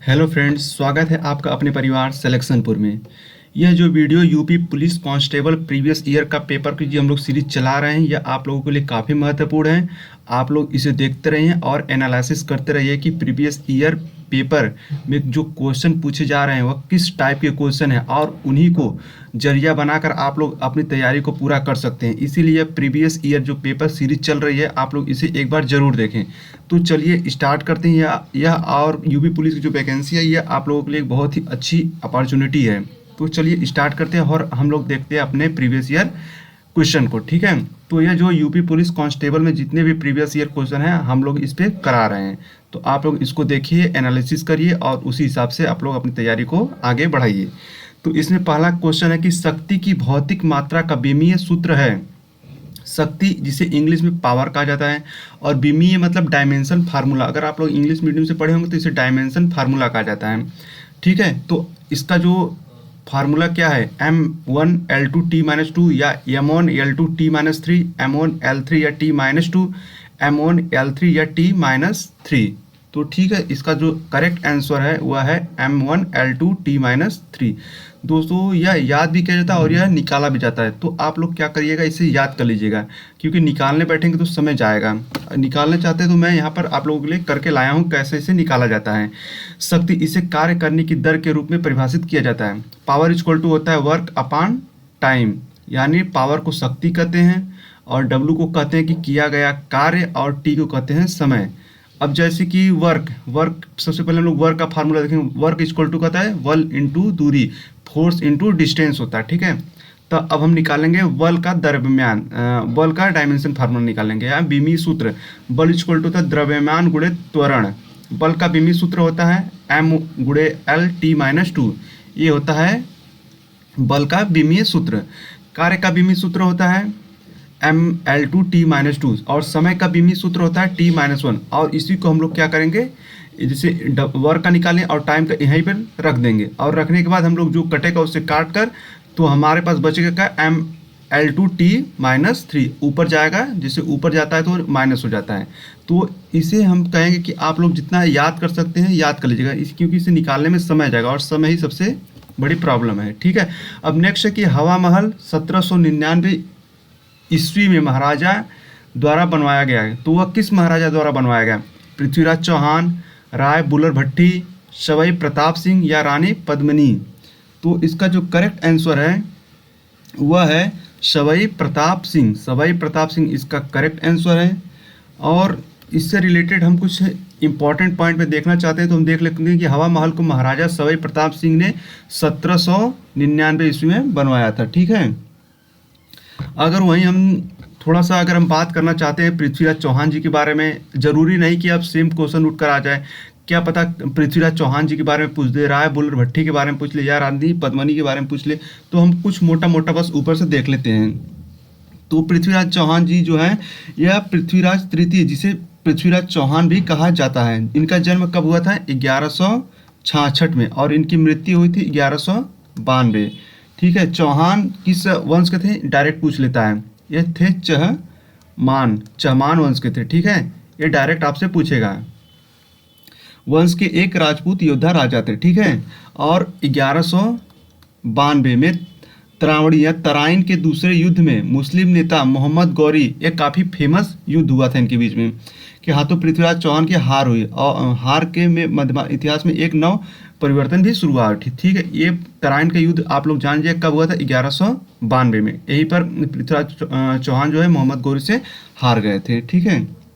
Hello friends, स्वागत है आपका अपने परिवार सिलेक्शनपुर में। यह जो video UP police constable previous year का पेपर की जो हम लोग सीरीज चला रहे हैं, यह आप लोगों के लिए काफ़ी महत्वपूर्ण है। आप लोग इसे देखते रहिए और एनालिसिस करते रहिए कि प्रीवियस ईयर पेपर में जो क्वेश्चन पूछे जा रहे हैं वह किस टाइप के क्वेश्चन हैं और उन्हीं को जरिया बनाकर आप लोग अपनी तैयारी को पूरा कर सकते हैं। इसीलिए प्रीवियस ईयर जो पेपर सीरीज चल रही है, आप लोग इसे एक बार ज़रूर देखें। तो चलिए स्टार्ट करते हैं। यह और यूपी पुलिस की जो वैकेंसी है, यह आप लोगों के लिए एक बहुत ही अच्छी अपॉर्चुनिटी है। तो चलिए स्टार्ट करते हैं और हम लोग देखते हैं अपने प्रीवियस ईयर क्वेश्चन को। ठीक है, तो यह जो यूपी पुलिस कांस्टेबल में जितने भी प्रीवियस ईयर क्वेश्चन हैं, हम लोग इस पे करा रहे हैं। तो आप लोग इसको देखिए, एनालिसिस करिए और उसी हिसाब से आप लोग अपनी तैयारी को आगे बढ़ाइए। तो इसमें पहला क्वेश्चन है कि शक्ति की भौतिक मात्रा का विमीय सूत्र है। शक्ति जिसे इंग्लिश में पावर कहा जाता है, और विमीय मतलब डायमेंशन फार्मूला। अगर आप लोग इंग्लिश मीडियम से पढ़े होंगे तो इसे डायमेंशन फार्मूला कहा जाता है। ठीक है, तो इसका जो फार्मूला क्या है, M1L2T-2 या M1L2T-3, M1L3 या T-2, M1L3 या T-3। तो ठीक है, इसका जो करेक्ट आंसर है वह है M1L2T-3। दोस्तों, यह याद भी किया जाता है और यह निकाला भी जाता है। तो आप लोग क्या करिएगा, इसे याद कर लीजिएगा, क्योंकि निकालने बैठेंगे तो समय जाएगा। निकालना चाहते हैं तो मैं यहाँ पर आप लोगों के लिए करके लाया हूँ कैसे इसे निकाला जाता है। शक्ति इसे कार्य करने की दर के रूप में परिभाषित किया जाता है। पावर इक्वल टू होता है वर्क अपॉन टाइम, यानी पावर को शक्ति कहते हैं और W को कहते हैं कि किया गया कार्य और T को कहते हैं समय। अब जैसे कि वर्क सबसे पहले हम लोग वर्क का फार्मूला देखेंगे। वर्क इक्वल टू कहता है बल इंटू दूरी, फोर्स इंटू डिस्टेंस होता है। ठीक है, तो अब हम निकालेंगे बल का द्रव्यमान, बल का डायमेंशन फार्मूला निकालेंगे। या विमीय सूत्र, बल इक्वल टू होता है द्रव्यमान गुणे त्वरण। बल का विमीय सूत्र होता है M×L T-2। ये होता है बल का विमीय सूत्र। कार्य का विमीय सूत्र होता है ML2T-2 और समय का विमीय सूत्र होता है T-1। और इसी को हम लोग क्या करेंगे, जैसे वर्क का निकालें और टाइम का यहीं पर रख देंगे, और रखने के बाद हम लोग जो कटेगा उससे काट कर तो हमारे पास बचेगा क्या, ML2T-3। ऊपर जाएगा, जैसे ऊपर जाता है तो माइनस हो जाता है। तो इसे हम कहेंगे कि आप लोग जितना याद कर सकते हैं याद कर लीजिएगा, क्योंकि इसे निकालने में समय जाएगा और समय ही सबसे बड़ी प्रॉब्लम है। ठीक है, अब नेक्स्ट है कि हवा महल 1799 ईस्वी में महाराजा द्वारा बनवाया गया है। तो वह किस महाराजा द्वारा बनवाया गया, पृथ्वीराज चौहान, राय बुलर भट्टी, सवाई प्रताप सिंह या रानी पद्मिनी। तो इसका जो करेक्ट आंसर है वह है सवाई प्रताप सिंह। सवाई प्रताप सिंह इसका करेक्ट आंसर है। और इससे रिलेटेड हम कुछ इंपॉर्टेंट पॉइंट पे देखना चाहते हैं तो हम देख लेते हैं कि हवा महल को महाराजा सवाई प्रताप सिंह ने 1799 ईस्वी में बनवाया था। ठीक है, अगर वहीं हम बात करना चाहते हैं पृथ्वीराज चौहान जी के बारे में, ज़रूरी नहीं कि अब सेम क्वेश्चन उठ कर आ जाए। क्या पता पृथ्वीराज चौहान जी के बारे में पूछ ले, राय बुलर भट्टी के बारे में पूछ ले या रानी पद्मिनी के बारे में पूछ ले। तो हम कुछ मोटा मोटा बस ऊपर से देख लेते हैं। तो पृथ्वीराज चौहान जी जो हैं, यह पृथ्वीराज तृतीय, जिसे पृथ्वीराज चौहान भी कहा जाता है। इनका जन्म कब हुआ था, 1166 में, और इनकी मृत्यु हुई थी 1192। ठीक है, चौहान किस वंश के थे, डायरेक्ट पूछ लेता है। ये थे चहमान वंश के थे। ठीक है, ये डायरेक्ट आपसे पूछेगा। वंश के एक राजपूत योद्धा राजा थे। ठीक है, और 1192 में त्रावणी या तराइन के दूसरे युद्ध में मुस्लिम नेता मोहम्मद गौरी, एक काफ़ी फेमस युद्ध हुआ था इनके बीच में, कि हाथों पृथ्वीराज चौहान की हार हुई, और हार के में मध्य इतिहास में एक नव परिवर्तन भी शुरू हुआ। ठीक है, ये तराइन का युद्ध आप लोग जान लीजिए कब हुआ था, 1192 में। यहीं पर पृथ्वीराज चौहान जो है मोहम्मद गौरी से हार गए थे। ठीक है,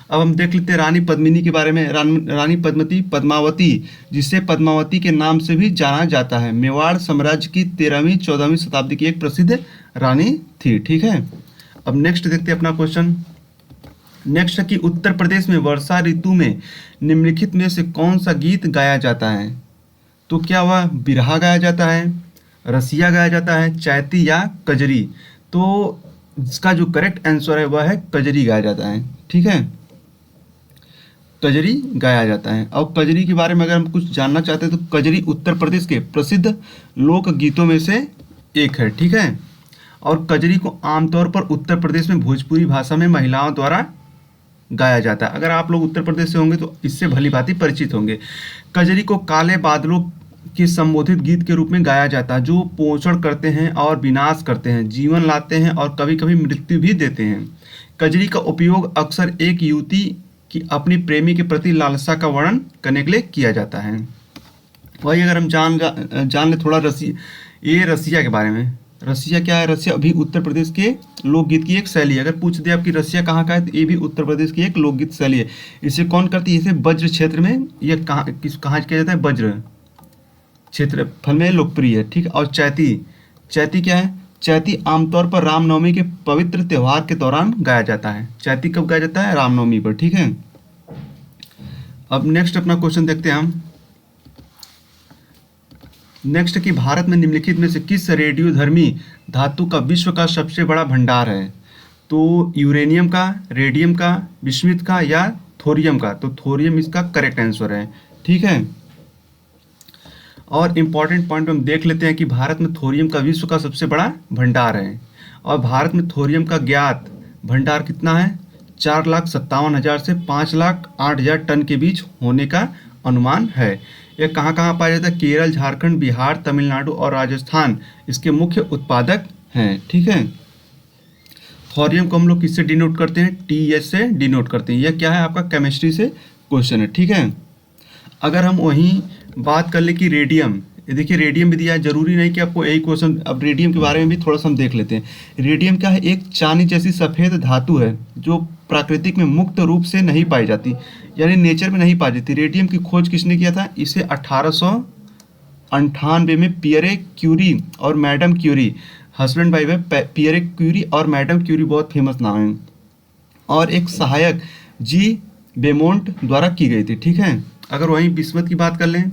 अब हम देख लेते हैं रानी पद्मिनी के बारे में। रानी पद्मावती, जिसे पद्मावती के नाम से भी जाना जाता है, मेवाड़ साम्राज्य की 13वीं-14वीं शताब्दी की एक प्रसिद्ध रानी थी। ठीक है, अब नेक्स्ट देखते हैं अपना क्वेश्चन। नेक्स्ट है कि उत्तर प्रदेश में वर्षा ऋतु में निम्नलिखित में से कौन सा गीत गाया जाता है। तो क्या वह बिरहा गाया जाता है, रसिया गाया जाता है, चैती या कजरी। तो इसका जो करेक्ट आंसर है वह है कजरी गाया जाता है। ठीक है, कजरी गाया जाता है। और कजरी के बारे में अगर हम कुछ जानना चाहते हैं तो कजरी उत्तर प्रदेश के प्रसिद्ध लोक गीतों में से एक है। ठीक है, और कजरी को आमतौर पर उत्तर प्रदेश में भोजपुरी भाषा में महिलाओं द्वारा गाया जाता है। अगर आप लोग उत्तर प्रदेश से होंगे तो इससे भली भांति परिचित होंगे। कजरी को काले बादलों के संबोधित गीत के रूप में गाया जाता है, जो पोषण करते हैं और विनाश करते हैं, जीवन लाते हैं और कभी कभी मृत्यु भी देते हैं। कजरी का उपयोग अक्सर एक युवती की अपनी प्रेमी के प्रति लालसा का वर्णन करने के लिए किया जाता है। वही अगर हम जान ले थोड़ा रसिया के बारे में। रसिया क्या है? रसिया भी उत्तर प्रदेश के लोकगीत की एक शैली है। अगर पूछ दे आपकी रसिया कहाँ का है, तो ये भी उत्तर प्रदेश की एक लोकगीत शैली है। इसे कौन करती है? इसे ब्रज क्षेत्र में, ये कहाँ किया जाता है? ब्रज क्षेत्रफल में लोकप्रिय है। ठीक है। और चैती क्या है? चैती आमतौर पर रामनवमी के पवित्र त्योहार के दौरान गाया जाता है। चैती कब गाया जाता है? रामनवमी पर। ठीक है। अब नेक्स्ट अपना क्वेश्चन देखते हैं हम। नेक्स्ट कि भारत में निम्नलिखित में से किस रेडियोधर्मी धातु का विश्व का सबसे बड़ा भंडार है? तो यूरेनियम का, रेडियम का, विस्मित का या थोरियम का? तो थोरियम इसका करेक्ट आंसर है। ठीक है। और इम्पॉर्टेंट पॉइंट हम देख लेते हैं कि भारत में थोरियम का विश्व का सबसे बड़ा भंडार है। और भारत में थोरियम का ज्ञात भंडार कितना है? 4,57,000 से 5,08,000 टन के बीच होने का अनुमान है। यह कहाँ कहाँ पाया जाता है? केरल, झारखंड, बिहार, तमिलनाडु और राजस्थान इसके मुख्य उत्पादक हैं। ठीक है। थोरियम को हम लोग किससे डिनोट करते हैं? TS से डिनोट करते हैं। यह क्या है? आपका केमिस्ट्री से क्वेश्चन है। ठीक है। अगर हम वहीं बात कर ले कि रेडियम, ये देखिए रेडियम भी दिया है, जरूरी नहीं कि आपको यही क्वेश्चन। अब रेडियम के बारे में भी थोड़ा सा हम देख लेते हैं। रेडियम क्या है? एक चांदी जैसी सफ़ेद धातु है जो प्राकृतिक में मुक्त रूप से नहीं पाई जाती, यानी नेचर में नहीं पाई जाती। रेडियम की खोज किसने किया था? इसे 1898 में पियरे क्यूरी और मैडम क्यूरी, हस्बैंड वाइफ है, पियरे क्यूरी और मैडम क्यूरी बहुत फेमस नाम है, और एक सहायक जी बेमोंट द्वारा की गई थी। ठीक है। अगर वहीं बिस्मत की बात कर लें,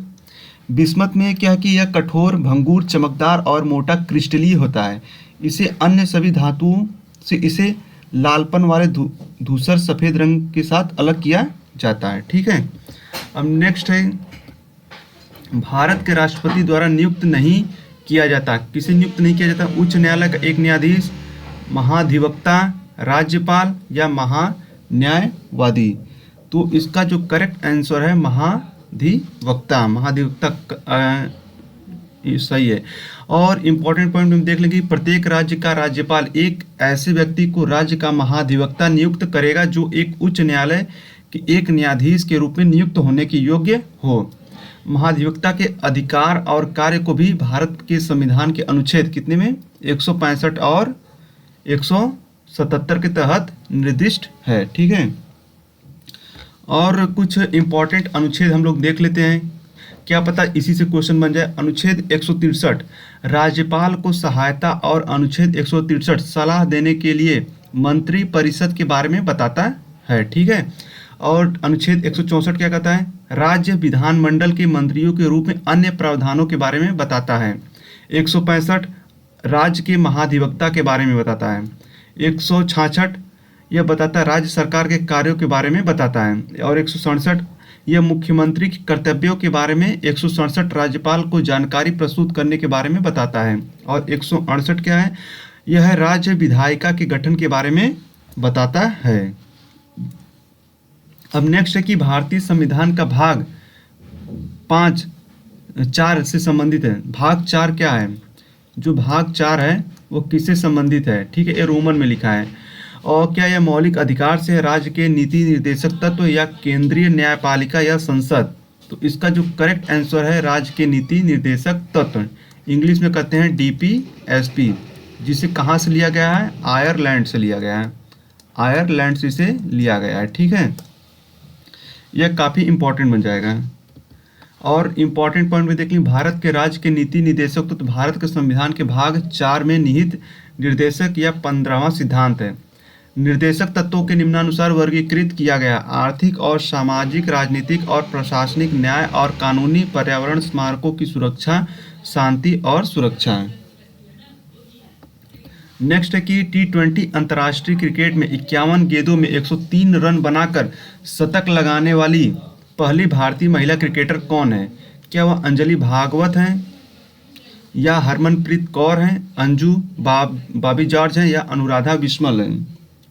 बिस्मत में क्या कि यह कठोर, भंगुर, चमकदार और मोटा क्रिस्टलीय होता है। इसे अन्य सभी धातुओं से इसे लालपन वाले धूसर सफ़ेद रंग के साथ अलग किया जाता है। ठीक है। अब नेक्स्ट है, भारत के राष्ट्रपति द्वारा नियुक्त नहीं किया जाता। किसे नियुक्त नहीं किया जाता? उच्च न्यायालय का एक न्यायाधीश, महाधिवक्ता, राज्यपाल या महान्यायवादी? तो इसका जो करेक्ट आंसर है महाधिवक्ता। सही है। और इम्पॉर्टेंट पॉइंट हम देख लेंगे, प्रत्येक राज्य का राज्यपाल एक ऐसे व्यक्ति को राज्य का महाधिवक्ता नियुक्त करेगा जो एक उच्च न्यायालय के एक न्यायाधीश के रूप में नियुक्त होने के योग्य हो। महाधिवक्ता के अधिकार और कार्य को भी भारत के संविधान के अनुच्छेद कितने में? 165 और 177 के तहत निर्दिष्ट है। ठीक है। और कुछ इम्पॉर्टेंट अनुच्छेद हम लोग देख लेते हैं, क्या पता इसी से क्वेश्चन बन जाए। अनुच्छेद 163 राज्यपाल को सहायता और अनुच्छेद 163 सलाह देने के लिए मंत्री परिषद के बारे में बताता है। ठीक है। और अनुच्छेद 164 क्या कहता है? राज्य विधानमंडल के मंत्रियों के रूप में अन्य प्रावधानों के बारे में बताता है। 165 राज्य के महाधिवक्ता के बारे में बताता है। 166 यह बताता है राज्य सरकार के कार्यों के बारे में बताता है। और 167 यह मुख्यमंत्री के कर्तव्यों के बारे में, 167 राज्यपाल को जानकारी प्रस्तुत करने के बारे में बताता है। और 168 क्या है? यह राज्य विधायिका के गठन के बारे में बताता है। अब नेक्स्ट है कि भारतीय संविधान का भाग 4 से संबंधित है। भाग 4 क्या है? जो भाग 4 है वो किससे संबंधित है? ठीक है। ये रोमन में लिखा है। और क्या यह मौलिक अधिकार से है, राज्य के नीति निर्देशक तत्व या केंद्रीय न्यायपालिका या संसद? तो इसका जो करेक्ट आंसर है राज्य के नीति निर्देशक तत्व, इंग्लिश में कहते हैं DPSP, जिसे कहाँ से लिया गया है? आयरलैंड से लिया गया है। आयरलैंड से इसे लिया गया है। ठीक है। यह काफ़ी इंपॉर्टेंट बन जाएगा। और इम्पॉर्टेंट पॉइंट में देख लें, भारत के राज्य के नीति निर्देशक तो भारत के संविधान के भाग 4 में निहित निर्देशक या 15वां सिद्धांत है। निर्देशक तत्वों के निम्नानुसार वर्गीकृत किया गया: आर्थिक और सामाजिक, राजनीतिक और प्रशासनिक, न्याय और कानूनी, पर्यावरण, स्मारकों की सुरक्षा, शांति और सुरक्षा। नेक्स्ट है कि T20 अंतर्राष्ट्रीय क्रिकेट में 51 गेंदों में 103 रन बनाकर शतक लगाने वाली पहली भारतीय महिला क्रिकेटर कौन है? क्या वह अंजलि भागवत हैं, या हरमनप्रीत कौर हैं, अंजू बॉबी जॉर्ज हैं, या अनुराधा विस्मल हैं?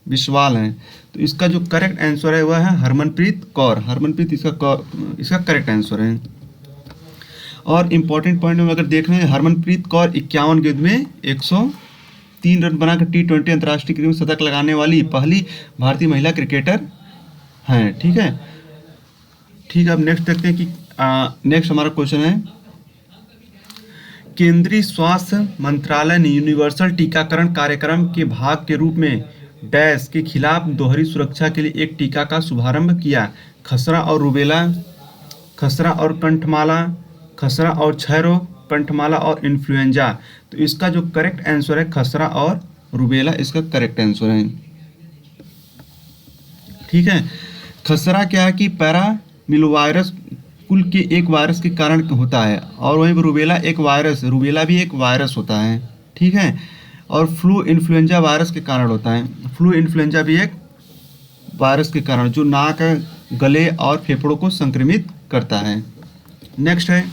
बिस्वाल हैं। तो इसका जो करेक्ट आंसर है वह है हरमनप्रीत कौर। हरमनप्रीत इसका करेक्ट आंसर है। और इम्पोर्टेंट पॉइंट में अगर देख रहे हैं, हरमनप्रीत कौर 51 गेंद में 103 रन बनाकर T20 अंतर्राष्ट्रीय क्रिकेट में शतक लगाने वाली पहली भारतीय महिला क्रिकेटर हैं। ठीक है, अब नेक्स्ट देखते हैं कि नेक्स्ट हमारा क्वेश्चन है, केंद्रीय स्वास्थ्य मंत्रालय ने यूनिवर्सल टीकाकरण कार्यक्रम के भाग के रूप में डैश के खिलाफ दोहरी सुरक्षा के लिए एक टीका का शुभारंभ किया। खसरा और रूबेला, खसरा और कंठमाला, खसरा और क्षय रोग, कंठमाला और इन्फ्लुएंजा। तो इसका जो करेक्ट आंसर है खसरा और रूबेला, इसका करेक्ट आंसर है। ठीक है, खसरा क्या है कि पैरामिलोवायरस कुल के एक वायरस के कारण होता है, और वहीं पर रूबेला भी एक वायरस होता है। ठीक है, और फ्लू इन्फ्लुएंजा वायरस के कारण होता है। फ्लू इन्फ्लुएंजा भी एक वायरस के कारण जो नाक, गले और फेफड़ों को संक्रमित करता है। नेक्स्ट है,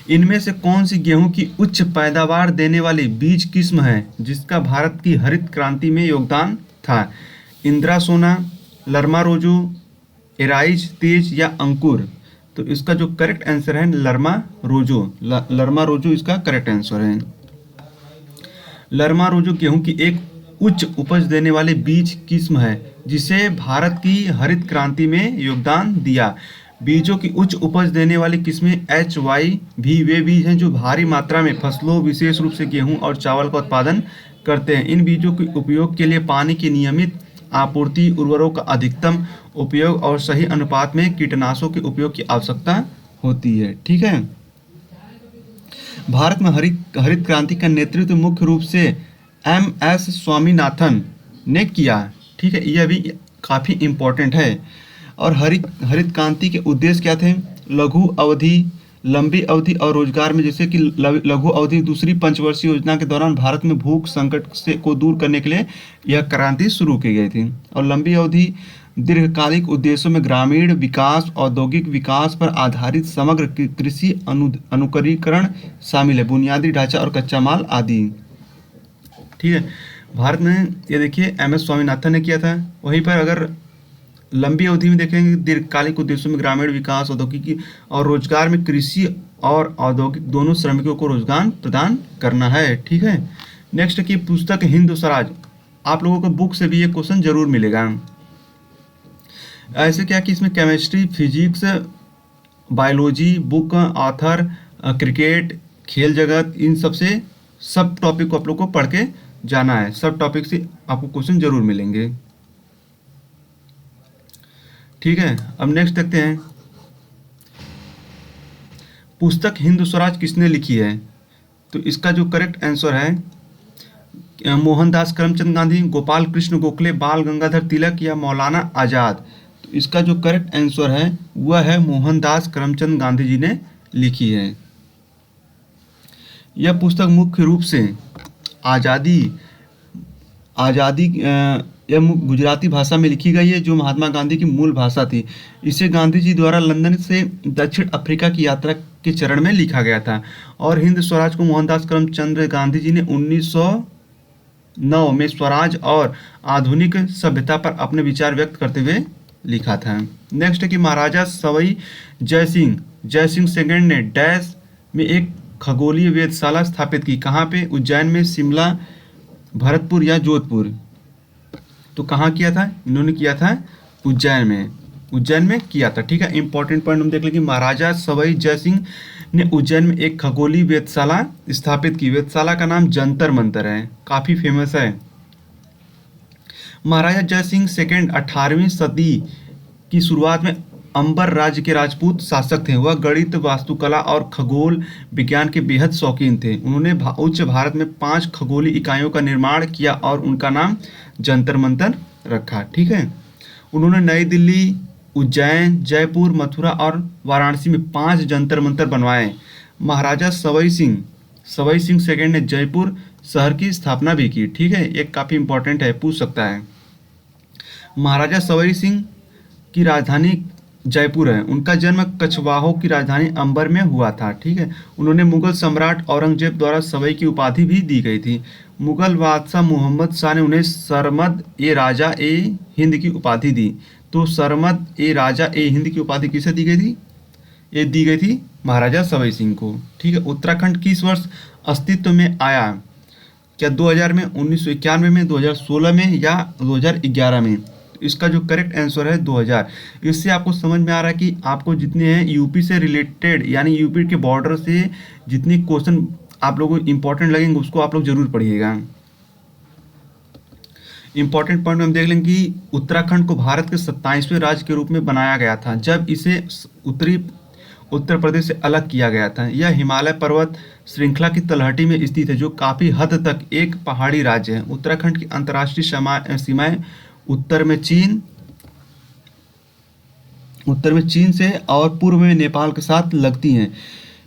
इनमें से कौन सी गेहूं की उच्च पैदावार देने वाली बीज किस्म है जिसका भारत की हरित क्रांति में योगदान था? इंदिरा सोना, लरमा रोजो, एराइज तेज या अंकुर? तो इसका जो करेक्ट आंसर है लरमा रोजो। लरमा रोजो इसका करेक्ट आंसर है। लरमा रोजो गेहूं की एक उच्च उपज देने वाले बीज किस्म है जिसे भारत की हरित क्रांति में योगदान दिया। बीजों की उच्च उपज देने वाली किस्में HY भी वे बीज हैं जो भारी मात्रा में फसलों, विशेष रूप से गेहूं और चावल का उत्पादन करते हैं। इन बीजों के उपयोग के लिए पानी की नियमित आपूर्ति, उर्वरकों का अधिकतम उपयोग और सही अनुपात में कीटनाशकों के उपयोग की आवश्यकता होती है। ठीक है, भारत में हरित क्रांति का नेतृत्व मुख्य रूप से MS स्वामीनाथन ने किया। ठीक है, यह भी काफ़ी इम्पोर्टेंट है। और हरित क्रांति के उद्देश्य क्या थे? लघु अवधि, लंबी अवधि और रोजगार में, जैसे कि लघु अवधि दूसरी पंचवर्षीय योजना के दौरान भारत में भूख संकट को दूर करने के लिए यह क्रांति शुरू की गई थी। और लंबी अवधि दीर्घकालिक उद्देश्यों में ग्रामीण विकास, औद्योगिक विकास पर आधारित समग्र कृषि अनुकरणीकरण शामिल है, बुनियादी ढांचा और कच्चा माल आदि। ठीक है, भारत में ये देखिए MS स्वामीनाथन ने किया था। वहीं पर अगर लंबी अवधि में देखेंगे, दीर्घकालिक उद्देश्यों में ग्रामीण विकास, औद्योगिक और रोजगार में कृषि और औद्योगिक दोनों श्रमिकों को रोजगार प्रदान करना है। ठीक है, नेक्स्ट की पुस्तक हिंद स्वराज, आप लोगों को बुक से भी ये क्वेश्चन जरूर मिलेगा। ऐसे क्या कि इसमें chemistry, physics, biology, book, author, cricket, खेल जगत, इन सबसे सब टॉपिक को आप लोग को पढ़ के जाना है। सब टॉपिक से आपको क्वेश्चन जरूर मिलेंगे। ठीक है, अब नेक्स्ट देखते हैं, पुस्तक हिंद स्वराज किसने लिखी है? तो इसका जो करेक्ट आंसर है मोहनदास करमचंद गांधी, गोपाल कृष्ण गोखले, बाल गंगाधर तिलक या मौलाना आज़ाद? तो इसका जो करेक्ट आंसर है वह है मोहनदास करमचंद गांधी जी ने लिखी है। यह पुस्तक मुख्य रूप से आज़ादी यह गुजराती भाषा में लिखी गई है जो महात्मा गांधी की मूल भाषा थी। इसे गांधी जी द्वारा लंदन से दक्षिण अफ्रीका की यात्रा के चरण में लिखा गया था। और हिंद स्वराज को मोहनदास करमचंद गांधी जी ने 1909 में स्वराज और आधुनिक सभ्यता पर अपने विचार व्यक्त करते हुए लिखा था। नेक्स्ट है कि महाराजा सवाई जय सिंह सेकंड ने डैश में एक खगोलीय वेधशाला स्थापित की। कहाँ पे? उज्जैन में, शिमला, भरतपुर या जोधपुर? तो कहाँ किया था? इन्होंने किया था उज्जैन में किया था। ठीक है, इंपॉर्टेंट पॉइंट हम देख लेंगे। महाराजा सवाई जय सिंह ने उज्जैन में एक खगोलीय वेधशाला स्थापित की। वेधशाला का नाम जंतर मंतर है, काफ़ी फेमस है। महाराजा जय सिंह सेकेंड 18वीं सदी की शुरुआत में अंबर राज्य के राजपूत शासक थे। वह गणित, वास्तुकला और खगोल विज्ञान के बेहद शौकीन थे। उन्होंने उच्च भारत में 5 खगोलीय इकाइयों का निर्माण किया और उनका नाम जंतर मंतर रखा। ठीक है, उन्होंने नई दिल्ली, उज्जैन, जयपुर, मथुरा और वाराणसी में 5 जंतर मंतर बनवाए। महाराजा सवाई सिंह सेकेंड ने जयपुर शहर की स्थापना भी की। ठीक है, एक काफ़ी इंपॉर्टेंट है, पूछ सकता है। महाराजा सवाई सिंह की राजधानी जयपुर है। उनका जन्म कछवाहों की राजधानी अंबर में हुआ था। ठीक है, उन्होंने मुगल सम्राट औरंगजेब द्वारा सवाई की उपाधि भी दी गई थी। मुगल बादशाह मोहम्मद शाह ने उन्हें सरमद ए राजा ए हिंद की उपाधि दी। तो सरमद ए राजा ए हिंद की उपाधि किसे दी गई थी? ये दी गई थी महाराजा सवाई सिंह को। ठीक है। उत्तराखंड किस वर्ष अस्तित्व में आया? क्या 2000 में, 1991 में, 2016 में या 2011 में? तो इसका जो करेक्ट आंसर है 2000। इससे आपको समझ में आ रहा है कि आपको जितने हैं यूपी से रिलेटेड यानी यूपी के बॉर्डर से जितने क्वेश्चन आप लोगों को इंपॉर्टेंट लगेंगे उसको आप लोग जरूर पढ़िएगा। इंपॉर्टेंट पॉइंट में हम देख लेंगे कि उत्तराखंड को भारत के 27वें राज्य के रूप में बनाया गया था जब इसे उत्तरी उत्तर प्रदेश से अलग किया गया था। यह हिमालय पर्वत श्रृंखला की तलहटी में स्थित है जो काफ़ी हद तक एक पहाड़ी राज्य है। उत्तराखंड की अंतर्राष्ट्रीय सीमाएं उत्तर में चीन से और पूर्व में नेपाल के साथ लगती हैं।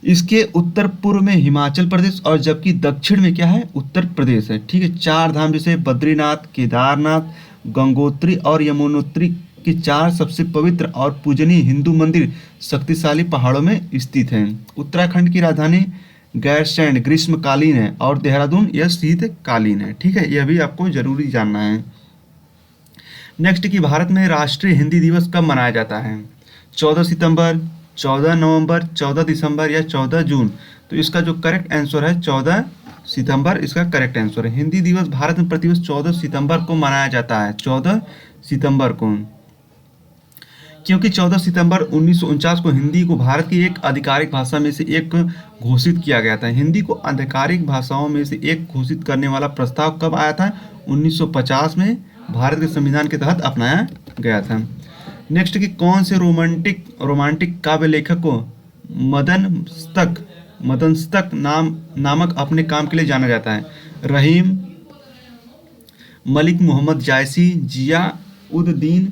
इसके उत्तर पूर्व में हिमाचल प्रदेश और जबकि दक्षिण में क्या है? उत्तर प्रदेश है। ठीक है। 4 धाम जैसे बद्रीनाथ, केदारनाथ, गंगोत्री और यमुनोत्री के 4 सबसे पवित्र और पूजनीय हिंदू मंदिर शक्तिशाली पहाड़ों में स्थित हैं। उत्तराखंड की राजधानी गैरसैंण ग्रीष्मकालीन है और देहरादून यह शीतकालीन है। ठीक है। यह भी आपको जरूरी जानना है। नेक्स्ट कि भारत में राष्ट्रीय हिंदी दिवस कब मनाया जाता है? 14 सितंबर, 14 नवंबर, 14 दिसंबर या 14 जून? तो इसका जो करेक्ट आंसर है 14 सितंबर इसका करेक्ट आंसर है। हिंदी दिवस भारत में प्रतिवर्ष 14 सितंबर को मनाया जाता है। 14 सितंबर को, क्योंकि 14 सितंबर 1949 को हिंदी को भारत की एक आधिकारिक भाषा में से एक घोषित किया गया था। हिंदी को आधिकारिक भाषाओं में से एक घोषित करने वाला प्रस्ताव कब आया था? 1950 में भारत के संविधान के तहत अपनाया गया था। नेक्स्ट कि कौन से रोमांटिक काव्य लेखक को मदनस्तक नामक अपने काम के लिए जाना जाता है? रहीम, मलिक मोहम्मद जायसी, जिया उद दीन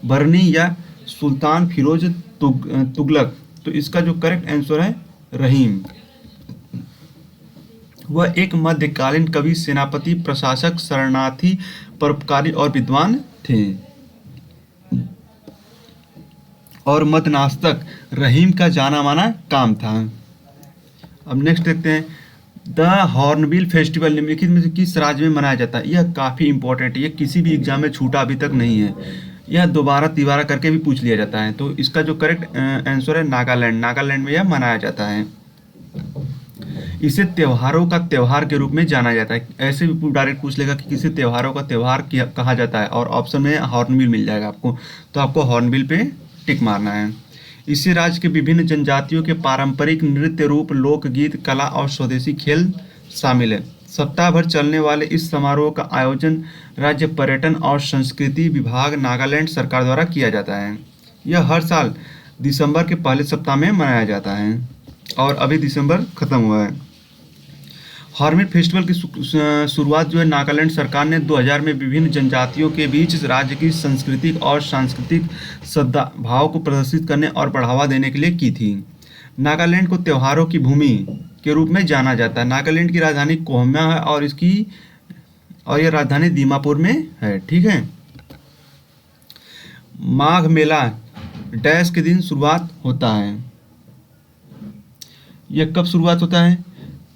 बरनी या सुल्तान फिरोज तुगलक? तो इसका जो करेक्ट आंसर है रहीम। वह एक मध्यकालीन कवि, सेनापति, प्रशासक, शरणार्थी, परोपकारी और विद्वान थे। और मदनास्तक रहीम का जाना माना काम था। अब नेक्स्ट देखते हैं, द हॉर्नबिल फेस्टिवल निम्नलिखित में से किस राज्य में मनाया जाता है? यह काफ़ी इंपॉर्टेंट है, यह किसी भी एग्जाम में छूटा अभी तक नहीं है, यह दोबारा तिबारा करके भी पूछ लिया जाता है। तो इसका जो करेक्ट आंसर है नागालैंड। नागालैंड में यह मनाया जाता है। इसे त्योहारों का त्योहार के रूप में जाना जाता है। ऐसे भी डायरेक्ट पूछ लेगा कि किसे त्योहारों का त्योहार कहा जाता है और ऑप्शन में हॉर्नबिल मिल जाएगा आपको, तो आपको हॉर्नबिल पे टिक मारना है। इसी राज्य के विभिन्न जनजातियों के पारंपरिक नृत्य रूप, लोकगीत, कला और स्वदेशी खेल शामिल है। सप्ताह भर चलने वाले इस समारोह का आयोजन राज्य पर्यटन और संस्कृति विभाग नागालैंड सरकार द्वारा किया जाता है। यह हर साल दिसंबर के पहले सप्ताह में मनाया जाता है और अभी दिसंबर खत्म हुआ है। हॉर्नबिल फेस्टिवल की शुरुआत जो है नागालैंड सरकार ने 2000 में विभिन्न जनजातियों के बीच राज्य की सांस्कृतिक और सांस्कृतिक सद्भाव को प्रदर्शित करने और बढ़ावा देने के लिए की थी। नागालैंड को त्योहारों की भूमि के रूप में जाना जाता है। नागालैंड की राजधानी कोहिमा है और यह राजधानी दीमापुर में है। ठीक है। माघ मेला डैश के दिन शुरुआत होता है? यह कब शुरुआत होता है?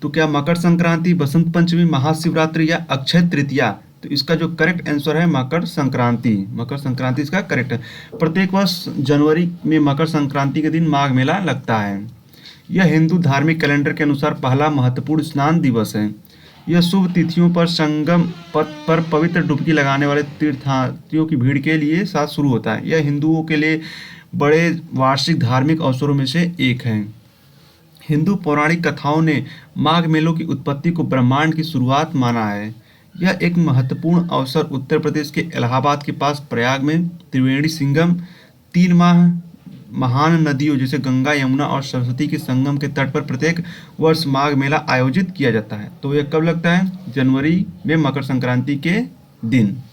तो क्या मकर संक्रांति, बसंत पंचमी, महाशिवरात्रि या अक्षय तृतीया? तो इसका जो करेक्ट आंसर है मकर संक्रांति। मकर संक्रांति इसका करेक्ट है। प्रत्येक वर्ष जनवरी में मकर संक्रांति के दिन माघ मेला लगता है। यह हिंदू धार्मिक कैलेंडर के अनुसार पहला महत्वपूर्ण स्नान दिवस है। यह शुभ तिथियों पर संगम पथ पर पवित्र डुबकी लगाने वाले तीर्थयात्रियों की भीड़ के लिए साथ शुरू होता है। यह हिंदुओं के लिए बड़े वार्षिक धार्मिक अवसरों में से एक है। हिंदू पौराणिक कथाओं ने माघ मेलों की उत्पत्ति को ब्रह्मांड की शुरुआत माना है। यह एक महत्वपूर्ण अवसर उत्तर प्रदेश के इलाहाबाद के पास प्रयाग में त्रिवेणी संगम, 3 महान नदियों जैसे गंगा, यमुना और सरस्वती के संगम के तट पर प्रत्येक वर्ष माघ मेला आयोजित किया जाता है। तो यह कब लगता है? जनवरी में मकर संक्रांति के दिन।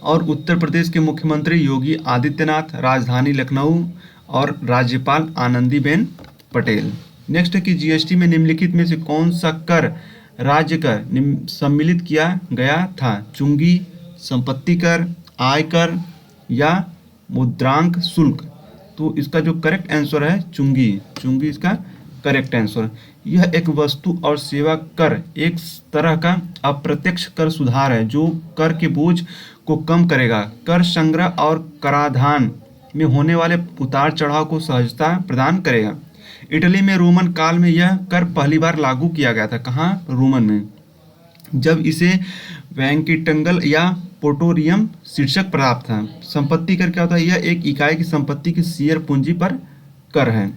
और उत्तर प्रदेश के मुख्यमंत्री योगी आदित्यनाथ, राजधानी लखनऊ और राज्यपाल आनंदीबेन पटेल। नेक्स्ट है कि जीएसटी में निम्नलिखित में से कौन सा कर राज्य कर सम्मिलित किया गया था? चुंगी, संपत्ति कर, आयकर या मुद्रांक शुल्क? तो इसका जो करेक्ट आंसर है चुंगी। चुंगी इसका करेक्ट आंसर। यह एक वस्तु और सेवा कर एक तरह का अप्रत्यक्ष कर सुधार है जो कर के बोझ को कम करेगा। कर संग्रह और कराधान में होने वाले उतार चढ़ाव को सहजता प्रदान करेगा। इटली में रोमन काल में यह कर पहली बार लागू किया गया था। कहाँ? रोमन में, जब इसे वैंकिटंगल या पोटोरियम शीर्षक प्राप्त था। संपत्ति कर क्या होता है? यह एक इकाई की संपत्ति की शेयर पूंजी पर कर है।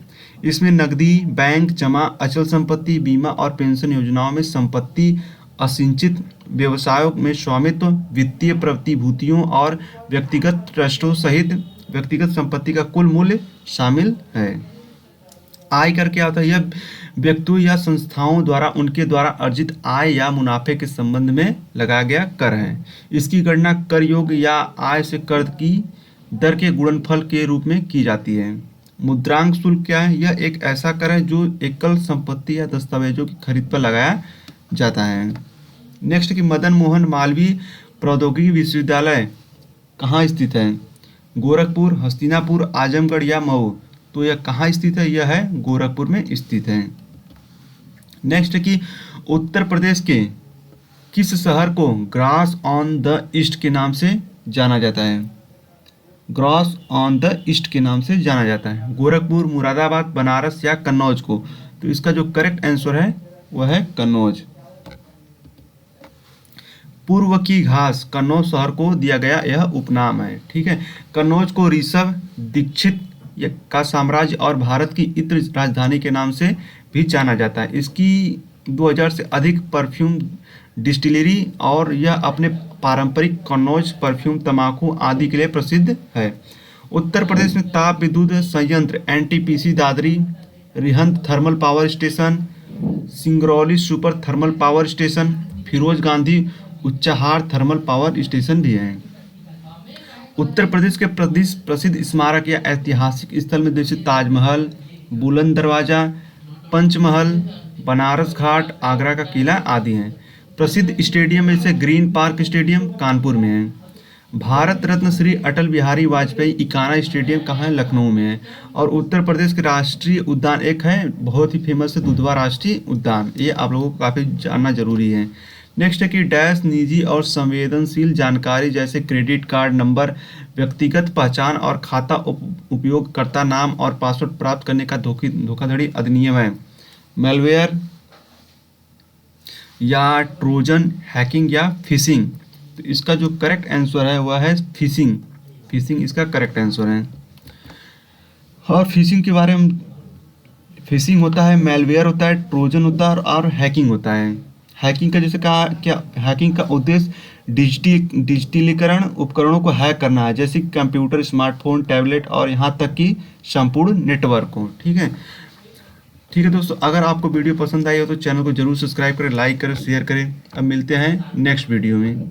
इसमें नकदी, बैंक जमा, अचल संपत्ति, बीमा और पेंशन योजनाओं में संपत्ति, असिंचित व्यवसायों में स्वामित्व, वित्तीय प्रतिभूतियों और व्यक्तिगत ट्रस्टों सहित व्यक्तिगत संपत्ति का कुल मूल्य शामिल है। आय कर क्या होता है? यह व्यक्तियों या संस्थाओं द्वारा उनके द्वारा अर्जित आय या मुनाफे के संबंध में लगाया गया कर है। इसकी गणना कर योग या आय से कर की दर के गुणनफल के रूप में की जाती है। मुद्रांक शुल्क क्या है? यह एक ऐसा कर है जो एकल संपत्ति या दस्तावेजों की खरीद पर लगाया जाता है। नेक्स्ट कि मदन मोहन मालवीय प्रौद्योगिकी विश्वविद्यालय कहाँ स्थित है? गोरखपुर, हस्तिनापुर, आजमगढ़ या मऊ? तो यह कहाँ स्थित है? यह है गोरखपुर में स्थित है। नेक्स्ट कि उत्तर प्रदेश के किस शहर को ग्रास ऑन द ईस्ट के नाम से जाना जाता है? ग्रास ऑन द ईस्ट के नाम से जाना जाता है। गोरखपुर, मुरादाबाद, बनारस या कन्नौज को? तो इसका जो करेक्ट आंसर है वह है कन्नौज। पूर्व की घास कन्नौज शहर को दिया गया यह उपनाम है। ठीक है। कन्नौज को ऋषभ दीक्षित का साम्राज्य और भारत की इत्र राजधानी के नाम से भी जाना जाता है। इसकी 2000 से अधिक परफ्यूम डिस्टिलरी और यह अपने पारंपरिक कन्नौज परफ्यूम, तंबाकू आदि के लिए प्रसिद्ध है। उत्तर प्रदेश में ताप विद्युत संयंत्र NTPC Dadri, Rihand thermal power station, Singrauli super thermal power station, Feroze Gandhi Unchahar thermal power station भी हैं। उत्तर प्रदेश के प्रसिद्ध स्मारक या ऐतिहासिक स्थल में जैसे ताजमहल, बुलंद दरवाजा, पंचमहल, बनारस घाट, आगरा का किला आदि हैं। प्रसिद्ध स्टेडियम जैसे ग्रीन पार्क स्टेडियम कानपुर में है। भारत रत्न श्री अटल बिहारी वाजपेयी इकाना स्टेडियम कहाँ है? लखनऊ में है। और उत्तर प्रदेश के राष्ट्रीय उद्यान एक है, बहुत ही फेमस है, दुधवा राष्ट्रीय उद्यान। ये आप लोगों को काफ़ी जानना जरूरी है। नेक्स्ट है कि डैश निजी और संवेदनशील जानकारी जैसे क्रेडिट कार्ड नंबर, व्यक्तिगत पहचान और खाता उपयोगकर्ता नाम और पासवर्ड प्राप्त करने का धोखाधड़ी अधिनियम है। मैलवेयर या ट्रोजन, हैकिंग या फिशिंग? तो इसका जो करेक्ट आंसर है वह है फिशिंग। फिशिंग इसका करेक्ट आंसर है। और फिशिंग के बारे में, फिशिंग होता है, मैलवेयर होता है, ट्रोजन होता है और हैकिंग होता है। हैकिंग का जैसे कहा क्या, हैकिंग का उद्देश्य डिजिटलीकरण उपकरणों को हैक करना है, जैसे कंप्यूटर, स्मार्टफोन, टैबलेट और यहाँ तक कि संपूर्ण नेटवर्क को। ठीक है। ठीक है दोस्तों, अगर आपको वीडियो पसंद आई हो तो चैनल को जरूर सब्सक्राइब करें, लाइक करें, शेयर करें। अब मिलते हैं नेक्स्ट वीडियो में।